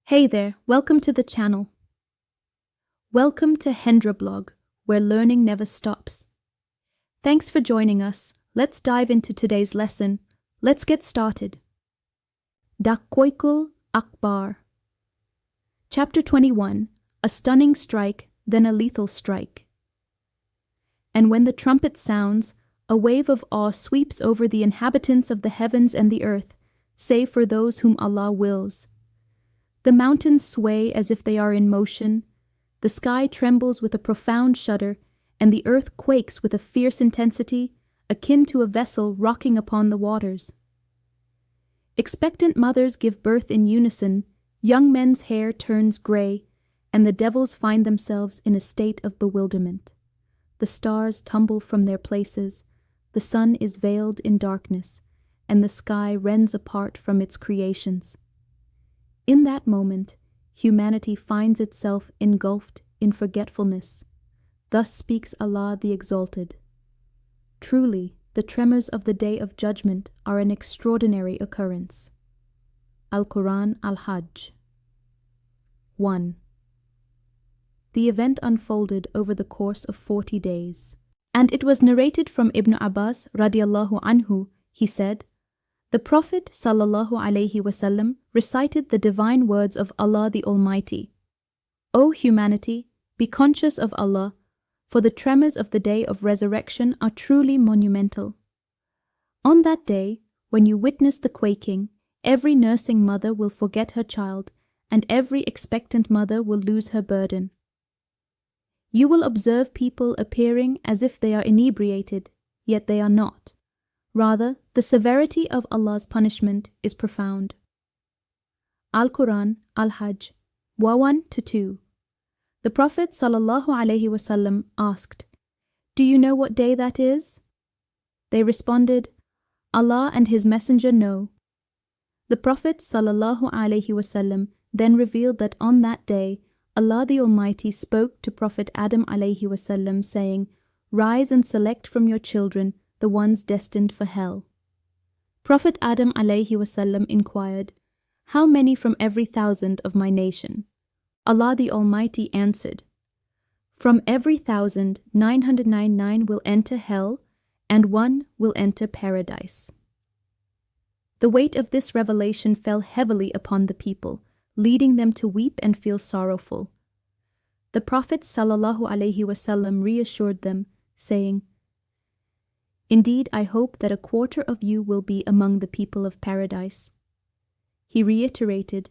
Hey there, welcome to the channel. Welcome to hendrablog, where learning never stops. Thanks for joining us. Let's dive into today's lesson. Let's get started. Daqoiqul Akhbar. Chapter 21, a stunning strike, then a lethal strike. And when the trumpet sounds, a wave of awe sweeps over the inhabitants of the heavens and the earth, save for those whom Allah wills. The mountains sway as if they are in motion, the sky trembles with a profound shudder, and the earth quakes with a fierce intensity, akin to a vessel rocking upon the waters. Expectant mothers give birth in unison, young men's hair turns grey, and the devils find themselves in a state of bewilderment. The stars tumble from their places, the sun is veiled in darkness, and the sky rends apart from its creations. In that moment, humanity finds itself engulfed in forgetfulness. Thus speaks Allah the Exalted. Truly, the tremors of the Day of Judgment are an extraordinary occurrence. Al-Quran Al-Hajj 1. The event unfolded over the course of 40 days. And it was narrated from Ibn Abbas radiallahu anhu, he said, the Prophet ﷺ recited the divine words of Allah the Almighty. O humanity, be conscious of Allah, for the tremors of the day of resurrection are truly monumental. On that day, when you witness the quaking, every nursing mother will forget her child, and every expectant mother will lose her burden. You will observe people appearing as if they are inebriated, yet they are not. Rather, the severity of Allah's punishment is profound. Al-Quran Al-Hajj 1-2. The Prophet ﷺ asked, Do you know what day that is? They responded, Allah and His Messenger know. The Prophet ﷺ then revealed that on that day, Allah the Almighty spoke to Prophet Adam ﷺ saying, Rise and select from your children the ones destined for hell. Prophet Adam ﷺ inquired, How many from every 1,000 of my nation? Allah the Almighty answered, From every 1,000, 999 will enter hell, and 1 will enter paradise. The weight of this revelation fell heavily upon the people, leading them to weep and feel sorrowful. The Prophet ﷺ reassured them, saying, Indeed, I hope that a quarter of you will be among the people of paradise. He reiterated,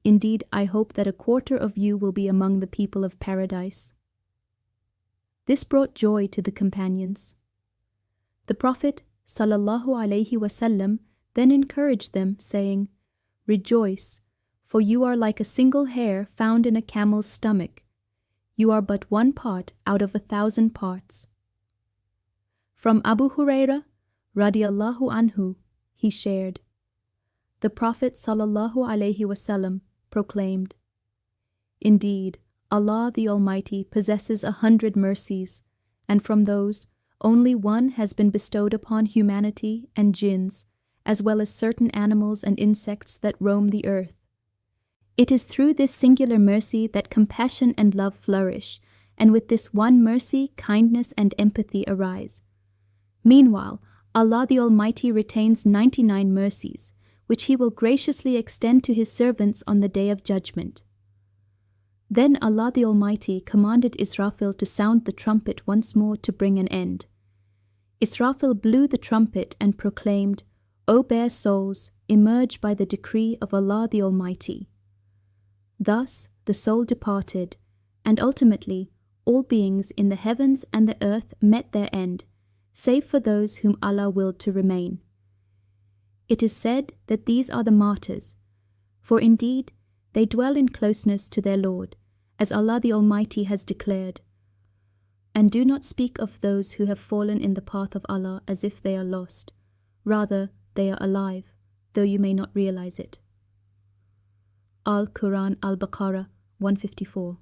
Indeed, I hope that a quarter of you will be among the people of paradise. This brought joy to the companions. The Prophet ﷺ then encouraged them, saying, Rejoice, for you are like a single hair found in a camel's stomach. You are but one part out of 1,000 parts. From Abu Huraira radiallahu anhu, he shared, The Prophet ﷺ proclaimed, Indeed, Allah the Almighty possesses 100 mercies, and from those, only one has been bestowed upon humanity and jinns, as well as certain animals and insects that roam the earth. It is through this singular mercy that compassion and love flourish, and with this one mercy, kindness and empathy arise. Meanwhile, Allah the Almighty retains 99 mercies, which He will graciously extend to His servants on the Day of Judgment. Then Allah the Almighty commanded Israfil to sound the trumpet once more to bring an end. Israfil blew the trumpet and proclaimed, O bare souls, emerge by the decree of Allah the Almighty. Thus the soul departed, and ultimately all beings in the heavens and the earth met their end, save for those whom Allah willed to remain. It is said that these are the martyrs, for indeed they dwell in closeness to their Lord, as Allah the Almighty has declared. And do not speak of those who have fallen in the path of Allah as if they are lost. Rather, they are alive, though you may not realize it. Al-Quran Al-Baqarah 154.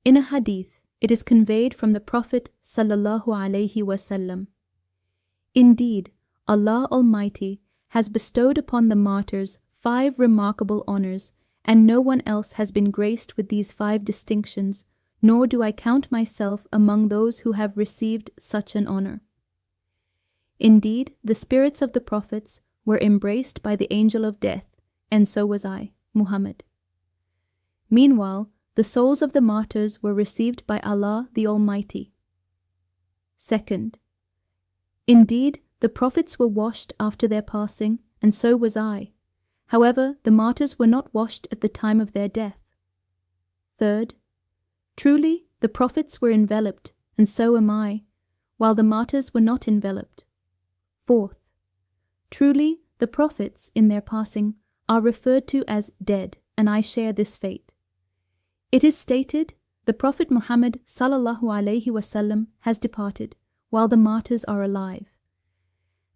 In a hadith, it is conveyed from the Prophet ﷺ, Indeed, Allah Almighty has bestowed upon the martyrs 5 remarkable honors, and no one else has been graced with these 5 distinctions, nor do I count myself among those who have received such an honor. Indeed, the spirits of the prophets were embraced by the angel of death, and so was I, Muhammad. Meanwhile, the souls of the martyrs were received by Allah the Almighty. Second, indeed, the prophets were washed after their passing, and so was I. However, the martyrs were not washed at the time of their death. Third, truly, the prophets were enveloped, and so am I, while the martyrs were not enveloped. Fourth, truly, the prophets, in their passing, are referred to as dead, and I share this fate. It is stated, the Prophet Muhammad ﷺ has departed, while the martyrs are alive.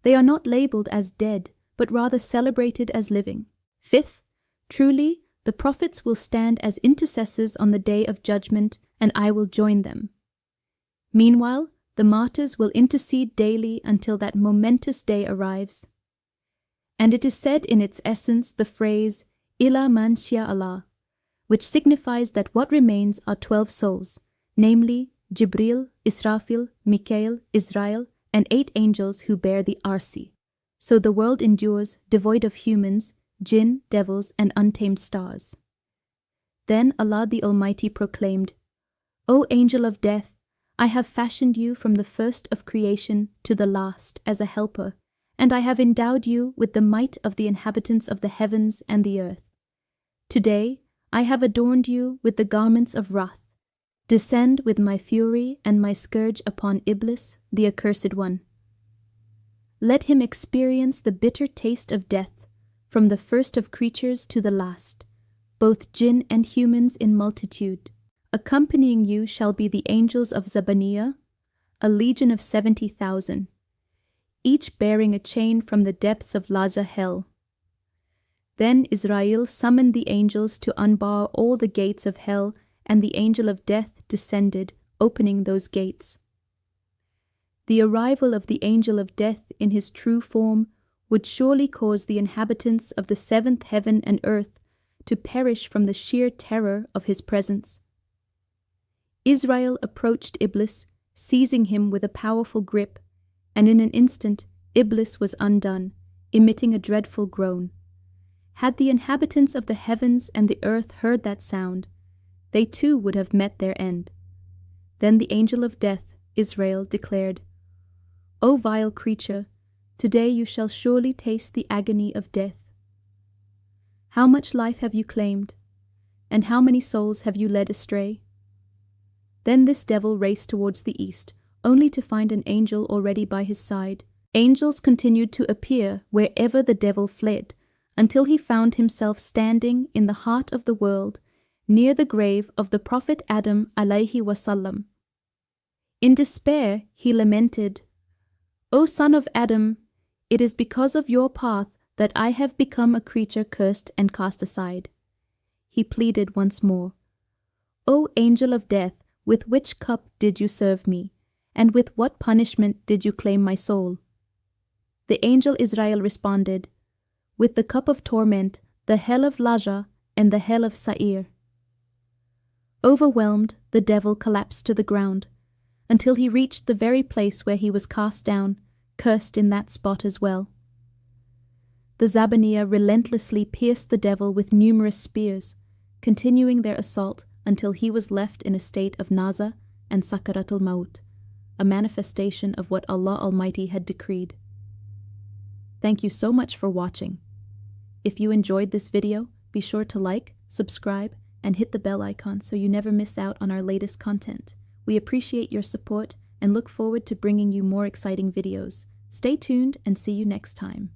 They are not labeled as dead, but rather celebrated as living. Fifth, truly, the prophets will stand as intercessors on the day of judgment, and I will join them. Meanwhile, the martyrs will intercede daily until that momentous day arrives. And it is said in its essence the phrase, Ila man sha Allah, which signifies that what remains are 12 souls, namely Jibril, Israfil, Mikael, Israel, and 8 angels who bear the Arsi. So the world endures, devoid of humans, jinn, devils, and untamed stars. Then Allah the Almighty proclaimed, O angel of death, I have fashioned you from the first of creation to the last as a helper, and I have endowed you with the might of the inhabitants of the heavens and the earth. Today, I have adorned you with the garments of wrath. Descend with my fury and my scourge upon Iblis, the accursed one. Let him experience the bitter taste of death, from the first of creatures to the last, both jinn and humans in multitude. Accompanying you shall be the angels of Zabaniya, a legion of 70,000, each bearing a chain from the depths of Laja hell. Then Israel summoned the angels to unbar all the gates of hell, and the angel of death descended, opening those gates. The arrival of the angel of death in his true form would surely cause the inhabitants of the 7th heaven and earth to perish from the sheer terror of his presence. Israel approached Iblis, seizing him with a powerful grip, and in an instant Iblis was undone, emitting a dreadful groan. Had the inhabitants of the heavens and the earth heard that sound, they too would have met their end. Then the angel of death, Israel, declared, O vile creature, today you shall surely taste the agony of death. How much life have you claimed, and how many souls have you led astray? Then this devil raced towards the east, only to find an angel already by his side. Angels continued to appear wherever the devil fled, until he found himself standing in the heart of the world, near the grave of the Prophet Adam alayhi wasallam. In despair, he lamented, O son of Adam, it is because of your path that I have become a creature cursed and cast aside. He pleaded once more, O angel of death, with which cup did you serve me, and with what punishment did you claim my soul? The angel Israel responded, with the cup of torment, the hell of Laja, and the hell of Sa'ir. Overwhelmed, the devil collapsed to the ground, until he reached the very place where he was cast down, cursed in that spot as well. The Zabaniya relentlessly pierced the devil with numerous spears, continuing their assault until he was left in a state of naza and sakaratul maut, a manifestation of what Allah Almighty had decreed. Thank you so much for watching. If you enjoyed this video, be sure to like, subscribe, and hit the bell icon so you never miss out on our latest content. We appreciate your support and look forward to bringing you more exciting videos. Stay tuned and see you next time.